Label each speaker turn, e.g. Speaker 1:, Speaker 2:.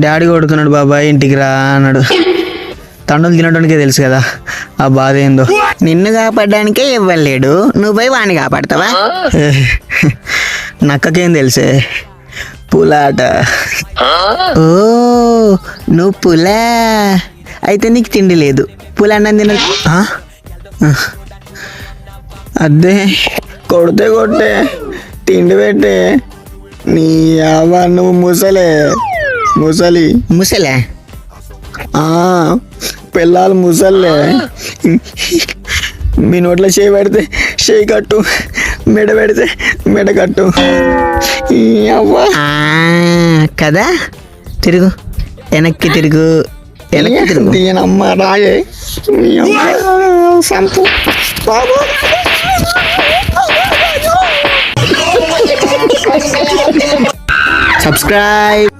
Speaker 1: Daddy కొడుతున్నాడు బాబాయ్ ఇంటికి రా అన్నాడు. తండ్రులు తినడానికే తెలుసు కదా ఆ బాధ ఏందో.
Speaker 2: నిన్ను కాపాడడానికే ఇవ్వలేడు, నువ్వు పోయి వాడిని కాపాడతావా?
Speaker 1: నక్కకేం తెలుసే పులాట.
Speaker 2: ఓ నువ్వు పులా అయితే నీకు తిండి లేదు, పులా అన్నం తిన.
Speaker 1: అదే కొడితే కొట్టే తిండి పెట్టే నీ అవ్వ నువ్వు ముసలి
Speaker 2: ముసలే
Speaker 1: పిల్లలు ముసల్లే. మీ నోట్లో చేయి పెడితే చేయి కట్టు, మెడ పెడితే మెడ కట్టు. అవ్వ
Speaker 2: కదా, తిరుగు వెనక్కి తిరుగు, వెనక్కి తిరుగు.
Speaker 1: దీనమ్మ రాయే సంపు
Speaker 2: సబ్స్క్రైబ్.